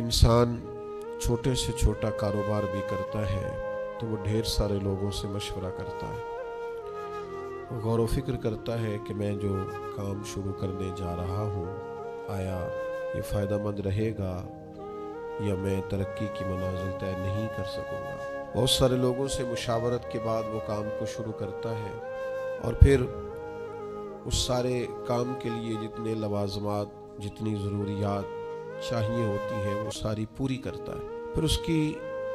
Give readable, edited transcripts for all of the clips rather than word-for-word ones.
इंसान छोटे से छोटा कारोबार भी करता है तो वो ढेर सारे लोगों से मशवरा करता है, वो गौर व फिक्र करता है कि मैं जो काम शुरू करने जा रहा हूँ आया ये फ़ायदेमंद रहेगा या मैं तरक्की की मनाजिल तय नहीं कर सकूँगा। बहुत सारे लोगों से मुशावरत के बाद वो काम को शुरू करता है और फिर उस सारे काम के लिए जितने लवाजमात, जितनी ज़रूरियात चाहिए होती हैं वो सारी पूरी करता है। फिर उसकी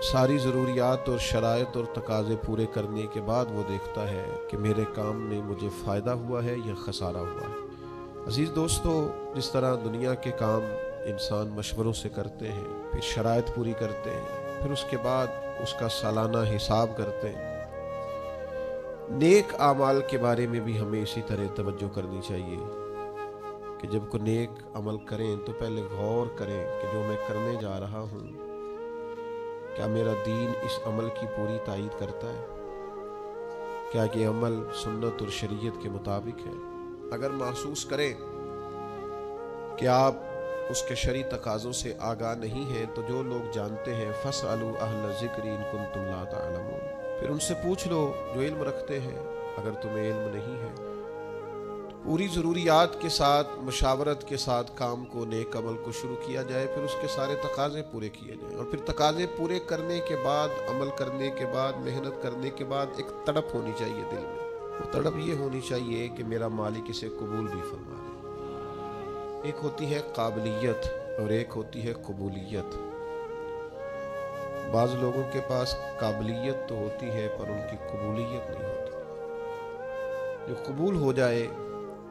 सारी ज़रूरियात और शराइत और तकाज़े पूरे करने के बाद वो देखता है कि मेरे काम में मुझे फ़ायदा हुआ है या ख़सारा हुआ है। अज़ीज़ दोस्तों, जिस तरह दुनिया के काम इंसान मशवरों से करते हैं, फिर शराइत पूरी करते हैं, फिर उसके बाद उसका सालाना हिसाब करते हैं, नेक आमाल के बारे में भी हमें इसी तरह तवज्जो करनी चाहिए कि जब कोई नेक अमल करें तो पहले गौर करें कि जो मैं करने जा रहा हूँ क्या मेरा दीन इस अमल की पूरी तायीद करता है, क्या ये अमल सुन्नत और शरीयत के मुताबिक है। अगर महसूस करें कि आप उसके शरई तकाज़ों से आगाह नहीं हैं तो जो लोग जानते हैं फ़स्अलू अहल ज़िक्रि इन कुंतुम ला तअलमून, फिर उनसे पूछ लो जो इल्म रखते हैं। अगर तुम्हें इल्म नहीं है तो पूरी ज़रूरियात के साथ, मुशावरत के साथ काम को, नेक अमल को शुरू किया जाए, फिर उसके सारे तकाज़े पूरे किए जाएँ और फिर तकाज़े पूरे करने के बाद, अमल करने के बाद, मेहनत करने के बाद एक तड़प होनी चाहिए दिल में। वो तड़प ये होनी चाहिए कि मेरा मालिक इसे कबूल भी फरमा ले। एक होती है काबिलियत और एक होती है कबूलियत। बाज़ लोगों के पास काबिलियत तो होती है पर उनकी कबूलियत नहीं होती। जो कबूल हो जाए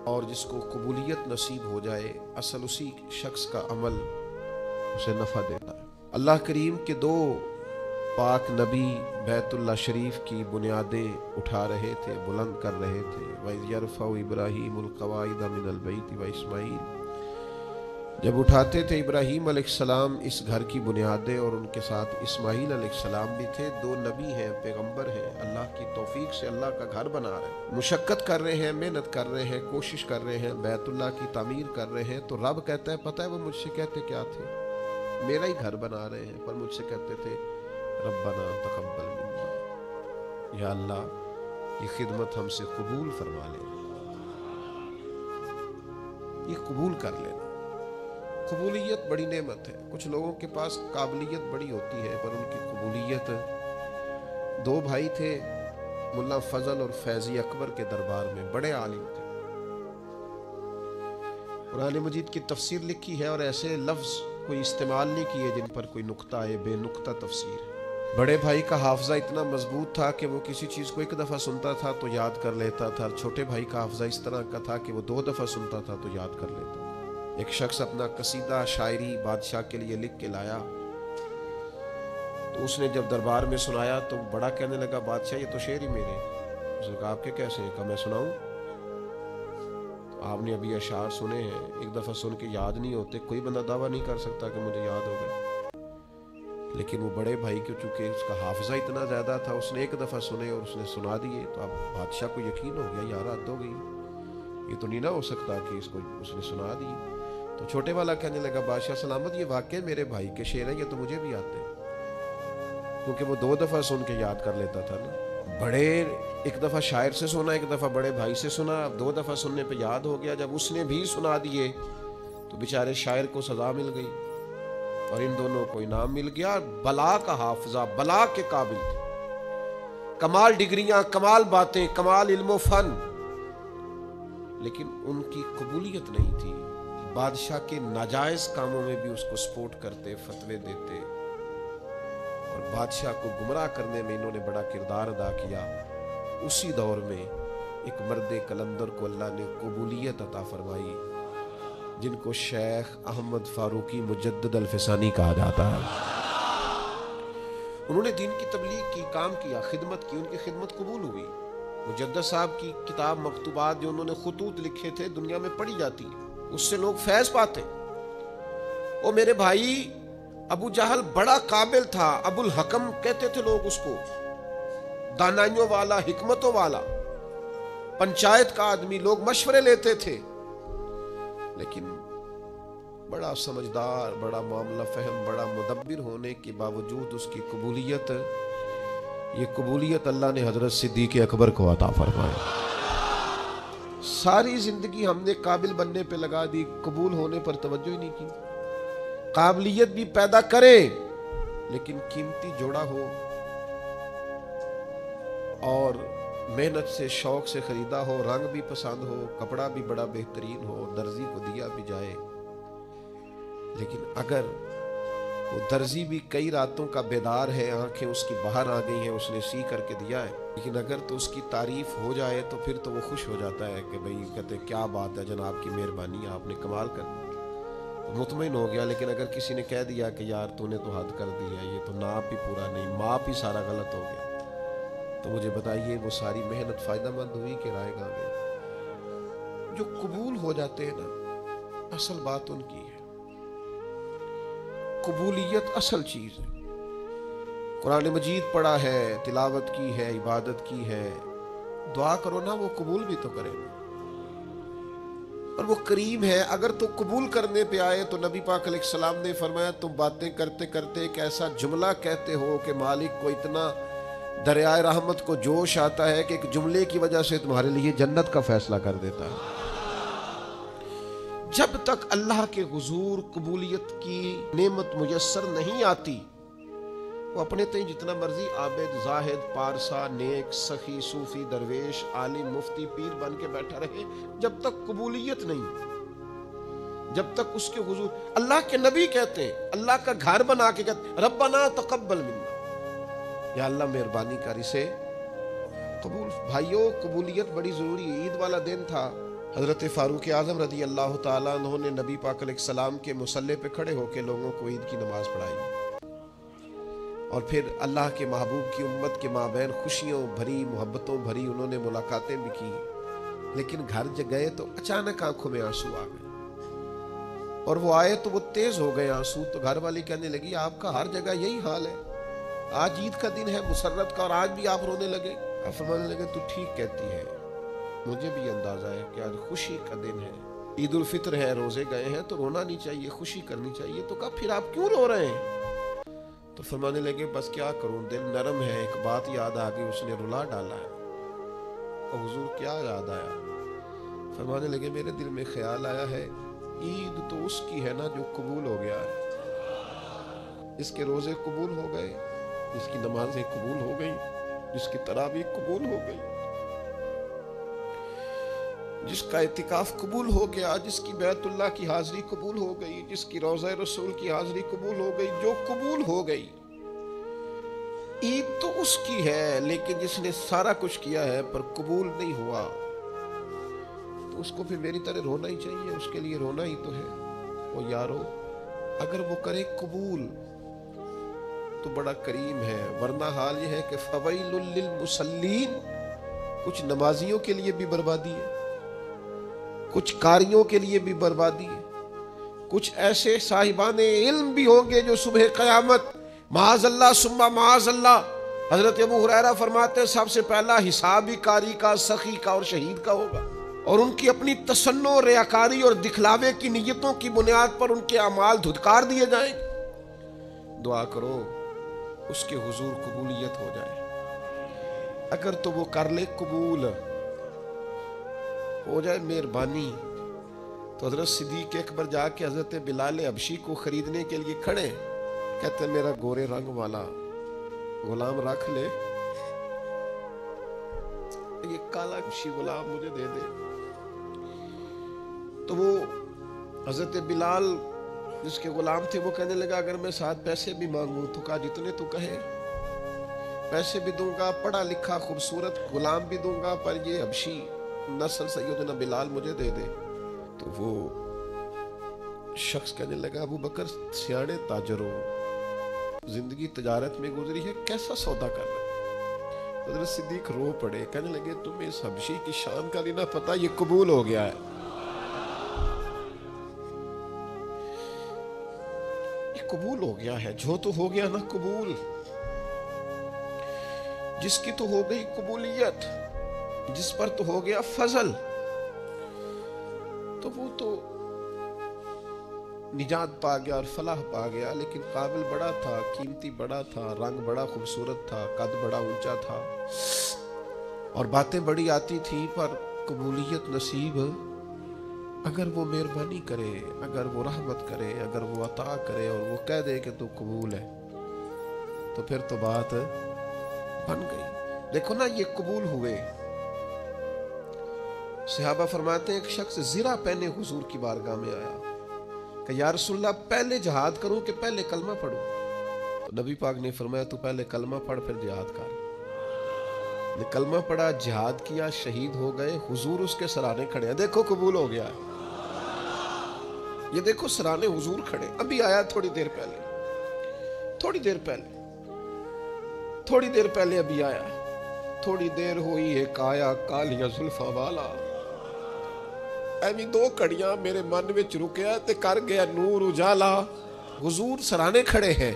और जिसको कबूलियत नसीब हो जाए, असल उसी शख्स का अमल उसे नफ़ा देता है। अल्लाह करीम के दो पाक नबी बैतुल्लाह शरीफ की बुनियादें उठा रहे थे, बुलंद कर रहे थे। वइज़ यरफ़उ इब्राहीमुल क़वाइद मिनल बैति व इस्माईल, जब उठाते थे इब्राहीम अलैहिस्सलाम इस घर की बुनियादें और उनके साथ इस्माईल अलैहिस्सलाम भी थे। दो नबी हैं, पैगंबर हैं, अल्लाह की तौफीक से अल्लाह का घर बना रहे हैं, मुशक्कत कर रहे हैं, मेहनत कर रहे हैं, कोशिश कर रहे हैं, बैतुल्लाह की तामीर कर रहे हैं। तो रब कहता है, पता है वो मुझसे कहते क्या थे? मेरा ही घर बना रहे हैं पर मुझसे कहते थे रब्बना तक़ब्बल मिन्ना, या अल्लाह ये खिदमत हमसे कबूल फरमा ले, ये कबूल कर लेना। कबूलियत बड़ी नेमत है। कुछ लोगों के पास काबिलियत बड़ी होती है पर उनकी कबूलियत। दो भाई थे, मुल्ला फजल और फैजी अकबर के दरबार में, बड़े आलिम थे। कुरान मजीद की तफसीर लिखी है और ऐसे लफ्ज़ कोई इस्तेमाल नहीं किए जिन पर कोई नुक्ता है, बेनुक्ता तफसीर है। बड़े भाई का हाफजा इतना मजबूत था कि वो किसी चीज़ को एक दफ़ा सुनता था तो याद कर लेता था। छोटे भाई का हाफजा इस तरह का था कि वो 2 दफ़ा सुनता था तो याद कर लेता था। एक शख्स अपना कसीदा शायरी बादशाह के लिए लिख के लाया तो उसने जब दरबार में सुनाया तो बड़ा कहने लगा, बादशाह ये तो शेर ही मेरे। उसने कहा आपके कैसे हैं? कहा मैं सुनाऊं? तो आपने अभी अशार सुने हैं, एक दफ़ा सुन के याद नहीं होते। कोई बंदा दावा नहीं कर सकता कि मुझे याद हो गए, लेकिन वो बड़े भाई के चूँकि उसका हाफजा इतना ज़्यादा था, उसने एक दफ़ा सुने और उसने सुना दिए। तो अब बादशाह को यकीन हो गया, यार हद हो गई, ये तो नहीं ना हो सकता कि इसको उसने सुना दी। तो छोटे वाला कहने लगा, बादशाह सलामत ये वाकई मेरे भाई के शेर हैं, ये तो मुझे भी आते हैं, क्योंकि वो 2 दफ़ा सुन के याद कर लेता था ना। बड़े एक दफ़ा शायर से सुना, एक दफ़ा बड़े भाई से सुना, 2 दफ़ा सुनने पे याद हो गया। जब उसने भी सुना दिए तो बेचारे शायर को सज़ा मिल गई और इन दोनों को इनाम मिल गया। बला का हाफजा, बला के काबिल थे, कमाल डिग्रियां, कमाल बातें, कमाल इल्म फ़न, लेकिन उनकी कबूलियत नहीं थी। बादशाह के नाजायज कामों में भी उसको सपोर्ट करते, फतवे देते और बादशाह को गुमराह करने में इन्होंने बड़ा किरदार अदा किया। उसी दौर में एक मर्द कलंदर को अल्लाह ने कबूलियत अता फरमाई, जिनको शेख अहमद फारूकी मुजद्दिद अल-फिसानी कहा जाता है। उन्होंने दीन की तबलीग की, काम किया, खिदमत की, उनकी खिदमत कबूल हुई। मुजद्दिद साहब की किताब मकतूबात जो उन्होंने खुतूत लिखे थे दुनिया में पढ़ी जाती है, उससे लोग फैज़ पाते। ओ मेरे भाई, अबू जहल बड़ा काबिल था, अबुल हकम कहते थे लोग उसको, दानाइयों वाला, हिकमतों वाला, पंचायत का आदमी, लोग मशवरे लेते थे। लेकिन بڑا سمجھدار، بڑا معاملہ فہم، بڑا مدبر ہونے کے باوجود اس کی قبولیت، یہ قبولیت اللہ نے حضرت صدیق اکبر کو عطا فرمائی۔ ساری زندگی ہم نے قابل بننے پہ لگا دی، قبول ہونے پر توجہ ہی نہیں کی۔ قابلیت بھی پیدا کرے لیکن قیمتی جوڑا ہو اور محنت سے شوق سے خریدا ہو، رنگ بھی پسند ہو، کپڑا بھی بڑا بہترین ہو، درزی کو دیا بھی جائے، لیکن اگر وہ درزی بھی کئی راتوں کا بیدار ہے، آنکھیں اس کی باہر آ گئی ہیں، اس نے سی کر کے دیا ہے، لیکن اگر تو اس کی تعریف ہو جائے تو پھر تو وہ خوش ہو جاتا ہے کہ بھئی کہتے ہیں کیا بات ہے جناب کی مہربانی، آپ نے کمال کر مطمئن ہو گیا۔ لیکن اگر کسی نے کہہ دیا کہ یار تو نے تو حد کر دیا، یہ تو ناپ ہی پورا نہیں، ماپ ہی سارا غلط ہو گیا، تو مجھے بتائیے وہ ساری محنت فائدہ مند ہوئی کہ رائے گاں گئی؟ جو قبول ہو جاتے ہیں نا، اصل بات ان کی ہے، قبولیت اصل چیز ہے۔ قرآن مجید پڑھا ہے، تلاوت کی ہے، عبادت کی ہے، دعا کرو نا، وہ قبول بھی تو کرے نا، اور وہ کریم ہے۔ اگر تو قبول کرنے پہ آئے تو نبی پاک علیہ السلام نے فرمایا تم باتیں کرتے کرتے ایک ایسا جملہ کہتے ہو کہ مالک کو اتنا دریائے رحمت کو جوش آتا ہے کہ ایک جملے کی وجہ سے تمہارے لیے جنت کا فیصلہ کر دیتا ہے۔ جب تک اللہ کے حضور قبولیت کی نعمت میسر نہیں آتی، وہ اپنے تئیں جتنا مرضی عابد، زاہد، پارسا، نیک، سخی، صوفی، درویش، عالم، مفتی، پیر بن کے بیٹھا رہے، جب تک قبولیت نہیں، جب تک اس کے حضور، اللہ کے نبی کہتے ہیں، اللہ کا گھر بنا کے کہتے ہیں ربنا تقبل منا، یا اللہ مہربانی کر اسے قبول۔ بھائیوں قبولیت بڑی ضروری ہے۔ عید والا دن تھا، حضرت فاروق اعظم رضی اللہ تعالیٰ عنہ نے نبی پاک علیہ السلام کے مصلی پہ کھڑے ہو کے لوگوں کو عید کی نماز پڑھائی، اور پھر اللہ کے محبوب کی امت کے مابین خوشیوں بھری، محبتوں بھری انہوں نے ملاقاتیں بھی کی، لیکن گھر گئے تو اچانک آنکھوں میں آنسو آ گئے، اور وہ آئے تو وہ تیز ہو گئے آنسو، تو گھر والی کہنے لگی آپ کا ہر جگہ یہی حال ہے، آج عید کا دن ہے مسرت کا اور آج بھی آپ رونے لگے؟ آپ فرمانے لگے تو ٹھیک کہتی ہے، مجھے بھی اندازہ ہے کہ آج خوشی کا دن ہے، عید الفطر ہے، روزے گئے ہیں تو رونا نہیں چاہیے، خوشی کرنی چاہیے۔ تو کہا پھر آپ کیوں رو رہے ہیں؟ تو فرمانے لگے بس کیا کروں، دل نرم ہے، ایک بات یاد آ گئی، اس نے رلا ڈالا ہے۔ اور حضور کیا یاد آیا؟ فرمانے لگے میرے دل میں خیال آیا ہے عید تو اس کی ہے نا جو قبول ہو گیا ہے، اس کے روزے قبول ہو گئے، جس کی نمازیں قبول ہو گئی، جس کی تراویح قبول ہو گئی، جس کا اعتکاف قبول ہو گیا، جس کی بیت اللہ کی حاضری قبول ہو گئی، جس کی روضہ رسول کی حاضری قبول ہو گئی، جو قبول ہو گئی، عید تو اس کی ہے، لیکن جس نے سارا کچھ کیا ہے پر قبول نہیں ہوا، تو اس کو پھر میری طرح رونا ہی چاہیے، اس کے لیے رونا ہی تو ہے۔ وہ یارو اگر وہ کرے قبول تو بڑا کریم ہے، ورنہ حال یہ ہے کہ فویل للمصلین، کچھ نمازیوں کے لیے بھی بربادی ہے، کچھ قاریوں کے لیے بھی بربادی ہے، کچھ ایسے صاحبان علم بھی ہوں گے جو صبح قیامت معاذ اللہ ثم معاذ اللہ، حضرت ابو ہریرہ فرماتے ہیں سب سے پہلا حساب ہی قاری کا، سخی کا اور شہید کا ہوگا، اور ان کی اپنی تصنع، ریاکاری اور دکھلاوے کی نیتوں کی بنیاد پر ان کے اعمال دھتکار دیے جائیں گے۔ دعا کرو اس کے حضور قبولیت ہو جائے، اگر تو وہ کر لے قبول ہو جائے مہربانی، تو حضرت صدیق اکبر جا کے حضرت بلال حبشی کو خریدنے کے لیے کھڑے، کہتے ہیں میرا گورے رنگ والا غلام رکھ لے، یہ کالا حبشی غلام مجھے دے دے۔ تو وہ حضرت بلال جس کے غلام تھے وہ کہنے لگا اگر میں ساتھ پیسے بھی مانگوں، تو کہا جتنے تو کہے پیسے بھی دوں گا، پڑھا لکھا خوبصورت غلام بھی دوں گا، پر یہ حبشی نسل سیدنا بلال مجھے دے دے۔ تو وہ شخص کہنے لگا ابو بکر سیاڑے تاجر ہو، زندگی تجارت میں گزری ہے، کیسا سودا کر رہے؟ حضرت صدیق رو پڑے، کہنے لگے تمہیں اس حبشی کی شان کا نہیں نہ پتا، یہ قبول ہو گیا ہے، یہ قبول ہو گیا ہے، جو تو ہو گیا نا قبول، جس کی تو ہو گئی قبولیت، جس پر تو ہو گیا فضل، تو وہ تو निजात पा गया और फलाह पा गया, लेकिन काबिल बड़ा था, कीमती बड़ा था, रंग बड़ा खूबसूरत था, कद बड़ा ऊंचा था और बातें बड़ी आती थी, पर कबूलियत नसीब अगर वो मेहरबानी करे, अगर वो रहमत करे, अगर वो अता करे और वो कह दे कि तू कबूल है, तो फिर तो बात बन गई। देखो ना, ये कबूल हुए। सहाबा फरमाते हैं एक शख्स ज़िरा पहने हुजूर की बारगाह में आया कि या रसूलल्लाह पहले जिहाद करूं कि पहले कलमा पढ़ूं? तो नबी पाक ने फरमाया तू पहले कलमा पढ़ फिर जिहाद कर। ने कलमा पढ़ा, जिहाद किया, शहीद हो गए, हुजूर उसके सराहने खड़े हैं। देखो कबूल हो गया। ये देखो सराहने हुजूर खड़े, अभी आया थोड़ी देर पहले, थोड़ी देर पहले अभी आया। थोड़ी देर हुई है काया कालियां जुल्फा वाला, ਐਵੇਂ दो घड़ियां मेरे मन विच रुकिया ते कर गया नूर उजाला। हुजूर सराहने खड़े हैं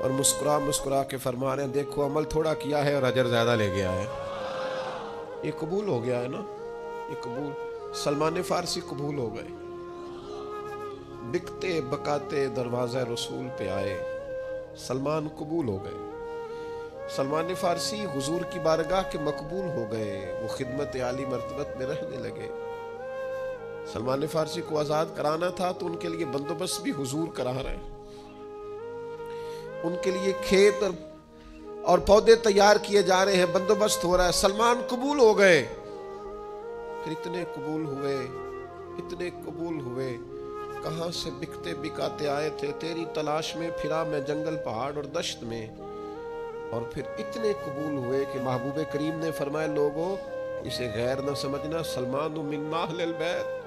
और मुस्कुरा मुस्कुरा के फरमा रहे हैं देखो अमल थोड़ा किया है और अजर ज्यादा ले गया है। ये कबूल हो गया है ना, ये कबूल। सलमान फारसी कबूल हो गए, बिकते बकाते दरवाज़ा रसूल पे आए, सलमान कबूल हो गए। सलमान फारसी हुजूर की बारगाह के मकबूल हो गए, वो खिदमत आली मर्तबत में रहने लगे। सलमान फारसी को आज़ाद कराना था तो उनके लिए बंदोबस्त भी हुजूर करा रहे, उनके लिए खेत और पौधे तैयार किए जा रहे हैं, बंदोबस्त हो रहा है। सलमान कबूल हो गए। फिर इतने कबूल हुए, कहाँ से बिकते बिकाते आए थे, तेरी तलाश में फिरा मैं जंगल पहाड़ और दश्त में। और फिर इतने कबूल हुए कि महबूब करीम ने फरमाया लोगों इसे गैर न समझना, सलमान मिन अहलिल बैत,